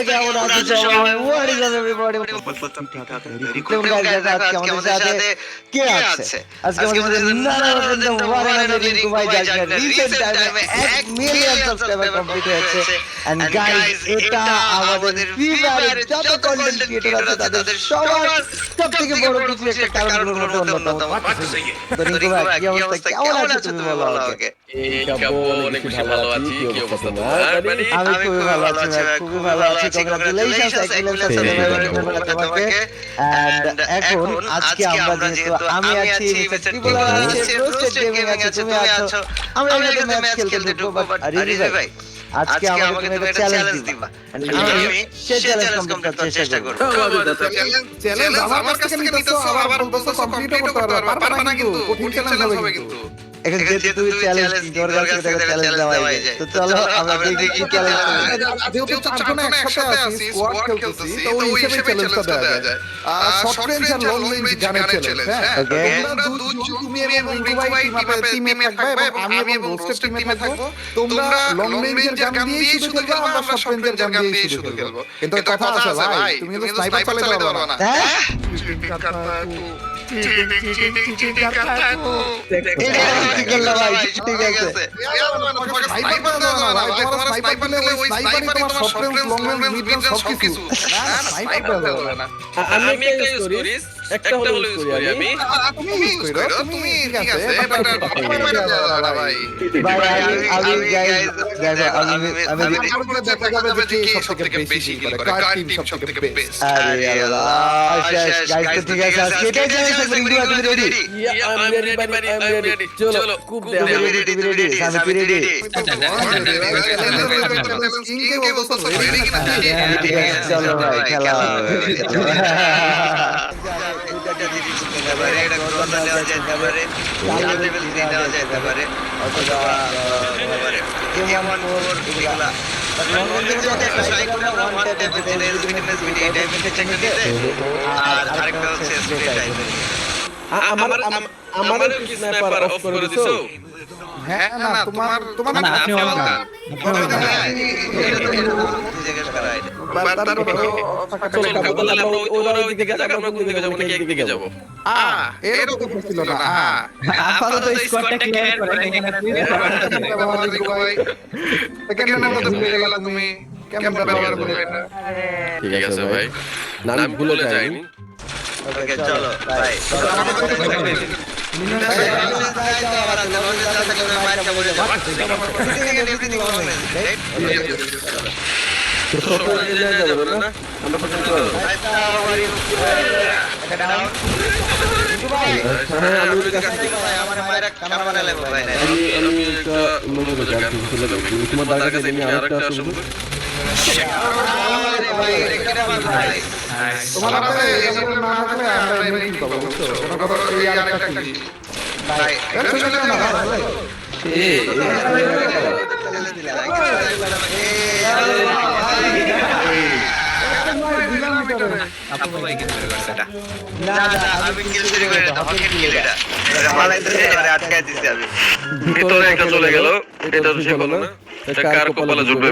তোমরা কেমন আছো সবাই? What is up everybody? আজকে আমাদের সাথে কে আছে? আজকে আমাদের সাথে one and only রিঙ্কু ভাই, যার রিসেন্ট টাইমে 1 মিলিয়ন সাবস্ক্রাইবার কমপ্লিট হয়েছে। এন্ড গাইস, এটা আমাদের ফেভারিট যত কন্টেন্ট ক্রিয়েটর আছে তাদের সবার সবথেকে বড় খুশি একটা কারণের মধ্যে অন্যতম। তো রিঙ্কু ভাই, কি অবস্থা? কেমন আছো তুমি বলো আমাকে? অনেক বেশি ভালো আছি। কি অবস্থা তোমার? আমি খুবই ভালো আছি ভাই, খুবই ভালো আছি। কংগ্রাচুলেশনস তোমাকে। এন্ড এখন আজকে আমরা যেহেতু আমি আছি, মিস্টার ত্রিপুরা আছে, রোস্টেড গেমিং আছে, তুমি আছো, আমরা এখানে ম্যাচ খেলতে ঢুকবো। বাট আরিফ ভাই, আজকে আমাকে তুমি একটা চ্যালেঞ্জ দিবা। আমি সেই চ্যালেঞ্জ কমপ্লিট করার চেষ্টা করব। চ্যালেঞ্জ আমার কাছে নিতেছো, আবার বলতেছো কমপ্লিটও করতে পারবা, পারবা না কিন্তু কঠিন চ্যালেঞ্জ হবে কিন্তু। এখন যেহেতু তুমি চ্যালেঞ্জ তোর কাছে থেকে চ্যালেঞ্জ দেওয়া যায়, তো চলো আমরা দেখি কি চ্যালেঞ্জ যেহেতু চারজনে একসাথে আছি, স্কোয়াড খেলতেছি, তো ওই হিসেবে চ্যালেঞ্জটা দেওয়া যায়। শর্ট রেঞ্জ আর লং রেঞ্জ গানের চ্যালেঞ্জ, হ্যাঁ। তোমরা দুজন, তুমি এবং রিঙ্কু ভাই টিমে থাকবে এবং আমি এবং রোস্টেড টিমে থাকবো। তোমরা লং রেঞ্জের গান দিয়েই শুধু খেলবে, আমরা শর্ট রেঞ্জের গান দিয়েই শুধু খেলবো। কিন্তু কথা আছে ভাই, তুমি কিন্তু স্নাইপার চালাতে পারবে না। একটা হলো ইউজ করি আমি। তুমি ঠিক আছে, সবথেকে বেশি কার টিম সবথেকে বেস্ট। ঠিক আছে, আজকে এটাই চ্যালেঞ্জ। I'm ready. চলো খুব আমি রেডি। চলো ভাই, খেলা হবে। আমার কি স্নাইপার অফ করে দিছো? হ্যাঁ, না তোমার না, আপনি অন করেন। ওরা ওই দিকে যাবে, আমরা কোন দিকে যাবো, নাকি একদিকে যাবো? এরকম ছিল না। আপাতত স্কোয়াডটা ক্লিয়ার করেন এখানে তুমি কেমন ব্যবহার করবে? ঠিক আছে ভাই, না আমি ভুলে যাইনি। ওকে, চলো ভাই। তোমার দাদা কাছে নিয়ে আরেকটা আসবো। তোমার হাতে এরকম না থাকলে আমরা এমনি কি করব, বুঝছো? কোনো কথা এই আরেকটা কি ভাই, এর চলে না ভাই। ভিতরে একটা চলে গেল, এটা তো সে বলো না, এটা কার কপালে জুটবে?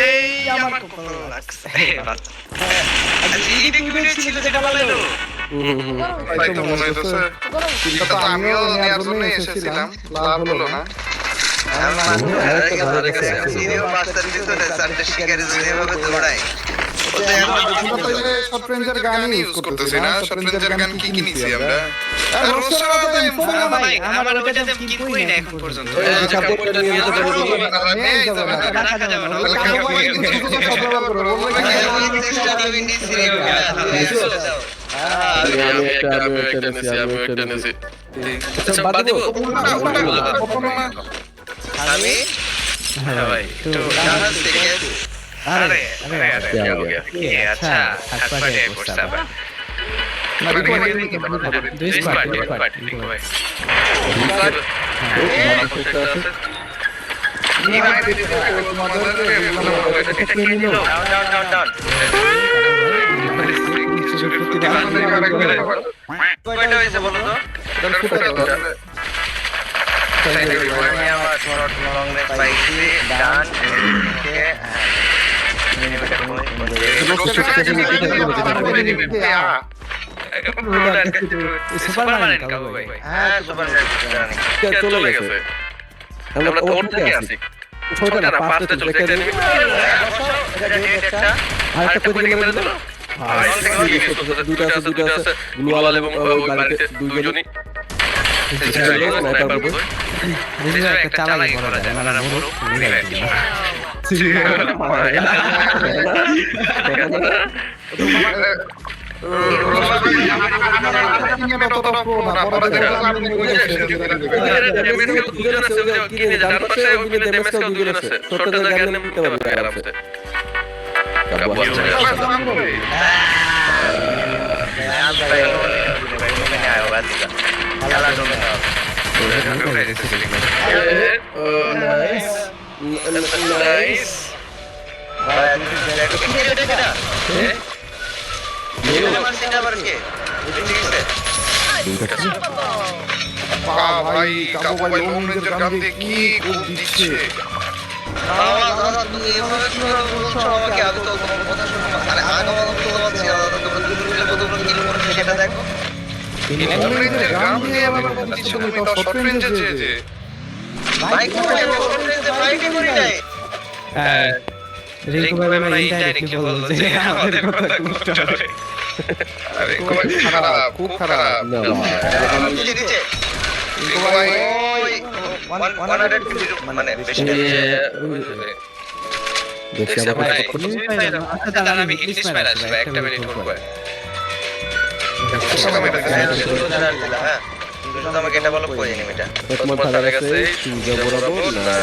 এই আমার কপালে লাগছে। ভাই তো মনে হইতেছে কিন্তু আমিও নেয়ার জন্য এসেছিলাম, লাভ হলো না। শর্ট রেঞ্জের গান ইউজ করতেছি না। শর্ট রেঞ্জের গান কি নিছি আমরা? ভাই আমার ওটাতে কি কই না এখন পর্যন্ত। সুপারম্যান কাবু ভাই হ্যাঁ সুপারম্যান চলে গেছে আমরা তো ওর থেকে আসি ছোট না পাঁচটা চলে একটা এনিমি এটা ডেট একটা আরেকটা করে মেরে দিল দুটো আছে গ্লুওয়াল এবং বাড়িতে দুইজনই স্নাইপার বয় একটা চালাই করা যায় না বড় ভাই কাবু ভাই লং রেঞ্জের গান দিয়ে কি কোপ দিচ্ছে লং রেঞ্জের গান দিয়ে আবার কোপ দিচ্ছে তুমি তো শর্ট রেঞ্জে যে রিঙ্কু ভাই মানে ইনডাইরেক্টলি বলছে আমাদের কথা করতে হবে আরে খুব খারাপ ভাই মানে বেশি দেখছি আবার আমি ইংলিশ ম্যাচ আসবে একটা মিনিট করব আমাকে এটা বলো কই এনিমিটা তোমার থালা গেছে সুজা বরাবর না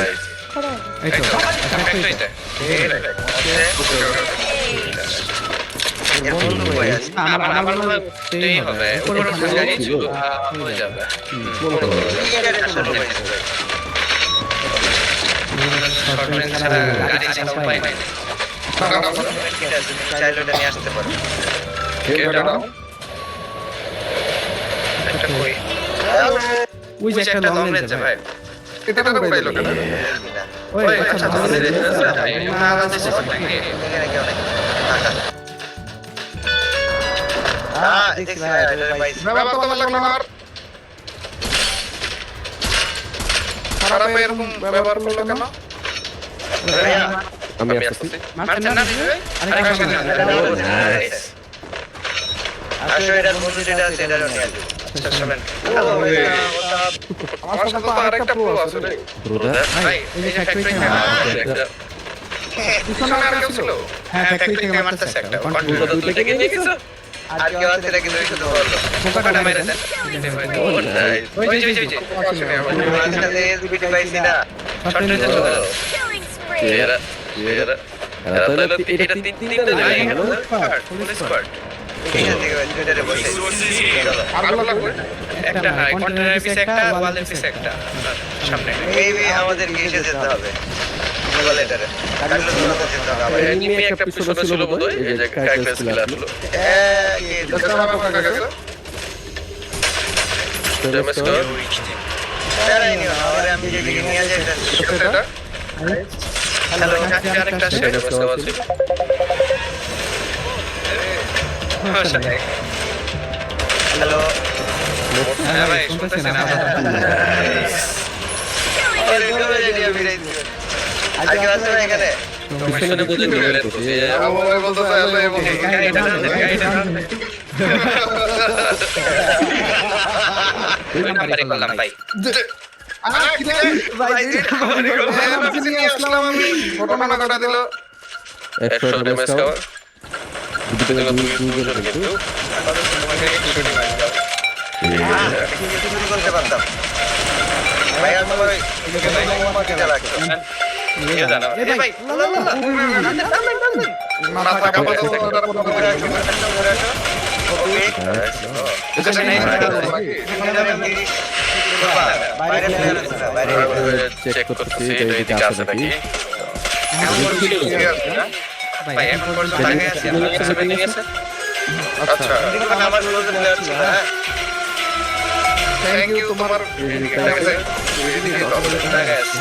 এই তো এটা এর বন্ধু কই আছে আমার তেই হবে উপরে গাড়ি ছিল হয়ে যাবে শর্ট রেঞ্জ ছাড়া গাড়ি ছাড়া উপায় নাই চাইল্ডটা নিয়ে আসতে পারো একটা কই ওই যে একটা লং রেঞ্জ ভাই এটা তো পাইলো কেন ওই আচ্ছা ভালো রেঞ্জ না আলাদা সিস্টেম থাকে এখানে কেউ নেই দেখছি ভাই এটা পাইছি ব্যবহার তো ভালো লাগলো আমার খারাপ এরকম ব্যবহার করলো কেন আমি আসছি মারছেন না নাইস আসলে এটা বন্ধু যেটা আছে এটা নিয়ে আসবে চলেন আমার সাথে তো আরেকটা প্রো আছে রে ব্রদার ভাই এই যে ফ্যাক্টরি থেকে পিছনে আর কেউ ছিল হ্যাঁ ফ্যাক্টরি থেকে মারতেছে একটা ব্রদার দুইটা থেকে নিয়ে গেছে আর কেউ আছে এটা কিন্তু শুধু বললো ফোকাটা মেরে দেন ও নাইস ওই যে আসলে আমার মাঝখানে এসবিটি পাইছি না শর্ট রেঞ্জে চলে গেল এরা তাহলে এটা তিন দিন লাগে গেল ফুল স্কোয়াড এখান থেকে টুইটারে বসে চলো আরগুলো লাগবে একটা কন্টেনার পিছে একটা ওয়ালের পিছে একটা সামনে মেবি আমাদের এসে যেতে হবে বলে এটারে কাটলো তো যেতে হবে আবার এনিমি একটা পিছনে ছিল বোধহয় এই যে ক্র্যাকলেস কিল আসলো দশটা ভালো কাকা গেছে ড্যামেজ কর তারাই নিও না আরে আমি যেদিকে নিয়ে যাই এটা এটা হ্যালো আরেকটা ড্যামেজ কর আছে হ্যালো হ্যাঁ ভাই শুনতেছেন আরে দৌড়ে যাই আমি রে আজকে আসছে না এখানে পিছনে বোধহয় নিয়ে করতেছে আমার বলতেছে হ্যালো এবং নাম্বারই করলাম ভাই আমি ঘটনা ঘটা দিল 100 ড্যামেজ কর দুটো দুজন কিন্তু শুরু করতে পারতাম ভাই আমি তোমার মাটিতে রাখছো নিয়ে জানো এ ভাই মাথা কাপড় ধরে আসো ধরে আসো ওকে বাইরে প্লেয়ার আছে না বাইরে চেক করতেছি এটা এদিকে আছে নাকি ভাই এখন পর্যন্ত আগে আছে আচ্ছা আমার ক্লোজ প্লেয়ার ছিল হ্যাঁ থ্যাংক ইউ তোমার আগে আছে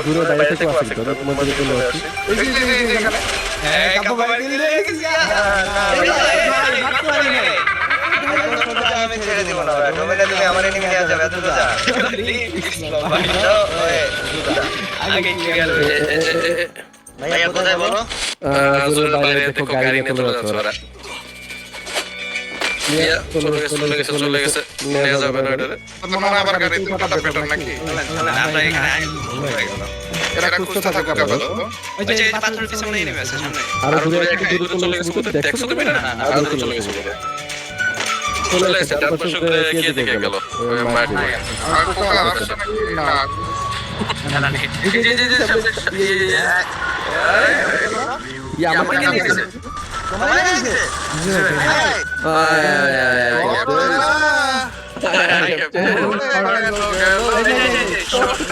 দূরে বাইরে থেকে আসছে তো তোমাদের চলে আসছে এই যে এখানে কাপড় বাইরে দিলে আমি ছেড়ে দিব না ডোমেটা দিলে আমার এনিমি নিয়ে যাবে এত যা আগে কি গেল ভাইয়া কোথায় বলো দূরে বাইরে দেখো গাড়ি নিয়ে চলে যাচ্ছে ওরা চলে গেছে নিয়ে যাবে না এটা মনে হয় আবার গাড়িতে ফাটা পেটার নাকি আমরা এখানে হয়ে গেল এরা খুঁজতে থাকা যাবে ওই যে পাথরের পিছনে নেমে আছে সামনে আর দূরে একটা দূরে চলে গেছে দেখছো তুমি না আর দূরে চলে গেছে চলে গেছে তারপর কে দিকে গেল ওই মাঠ আর কোকা না আমাকে নিয়ে গেছে তোমার গেছে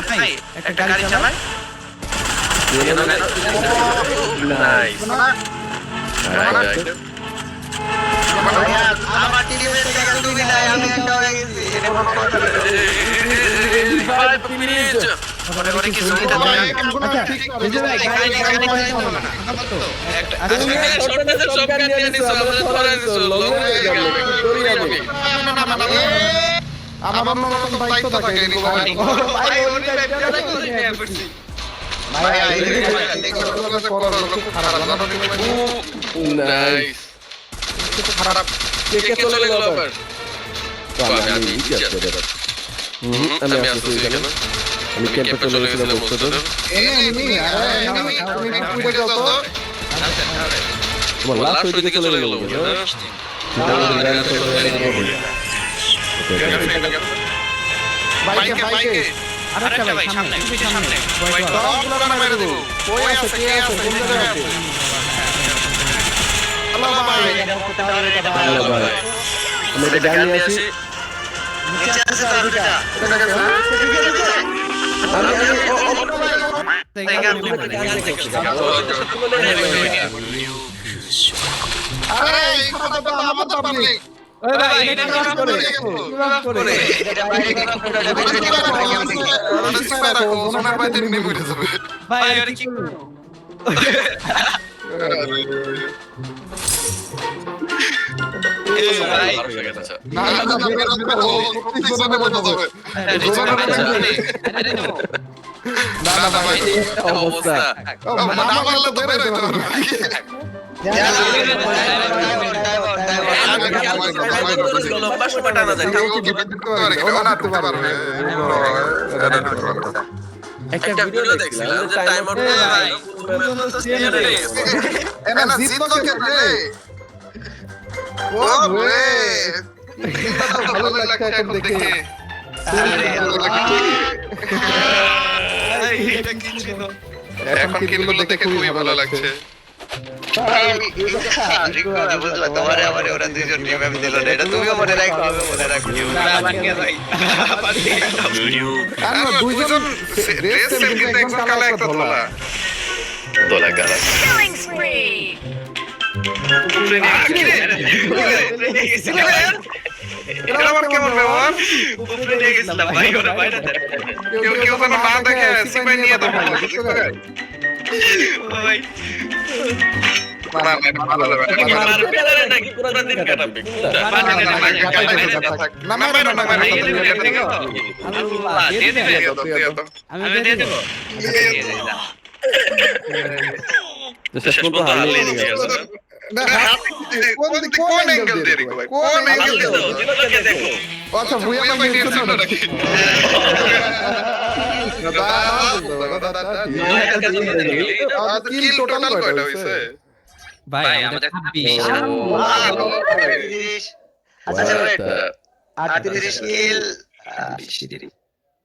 ভাই একটা গাড়ি চালায় নাইস ভাইয়া আমার টিমের জায়গা তুমি নাই আমি একটা হয়ে গেছি মনে করে কি সুবিধা পাই বিজয় ভাই গাড়ি চলো না আমার অন্যরকম দায়িত্ব থাকে ভাইয়া নাইস খারাপ কে চলে গেল আবার আমি আমি আসছি এখানে আমি ক্যাম্পে চলে গেছিলাম ওস্তাদ তোমার লাস্ট ওইদিকে চলে গেল বাইকে বাইকে আরেকটা ভাই সামনে পিছনে সামনে সবগুলো না মেরে দেবো ওই আছে কে আছে কোন জায়গায় আছে হ্যালো ভাই হ্যালো ভাই আমি একটা গাড়ি নিয়ে আসি নিচে আছে তো দুটা আরে এই কথা তো আমাদের পাবলিক ওই ভাই এটা ক্রস করে এটা বাইরে ভাই এটা কি ভাই অবস্থা একটা ভিডিও দেখছিলাম যে টাইমার ভালো লাগছে এখন দেখে এখন কিন্তু দেখে খুবই ভালো লাগছে তোমারে আমারে ওরা দুইজন টিম আমি দিল না এটা তুমিও মনে রাখো আমি মনে রাখি আমরা দুইজন রেস সেম কিন্তু একজন কালা একটা ধলা দোলা গালা Killing spree! এটা আবার কেমন ব্যবহার কেউ কেউ যেন না দেখে সিপাই নিয়ে দেখো শেষ পর্যন্ত হারিয়ে গেছে কোন অ্যাঙ্গেল দিয়ে রেখো ভাই কোন অ্যাঙ্গেল দিয়ে দেখো আচ্ছা ভুয়া ভাই নিউটন নাকি কিল টোটাল কয়টা হইছে ভাই আমাদের 26 আচ্ছা 38 কিল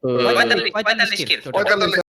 45 কিল 45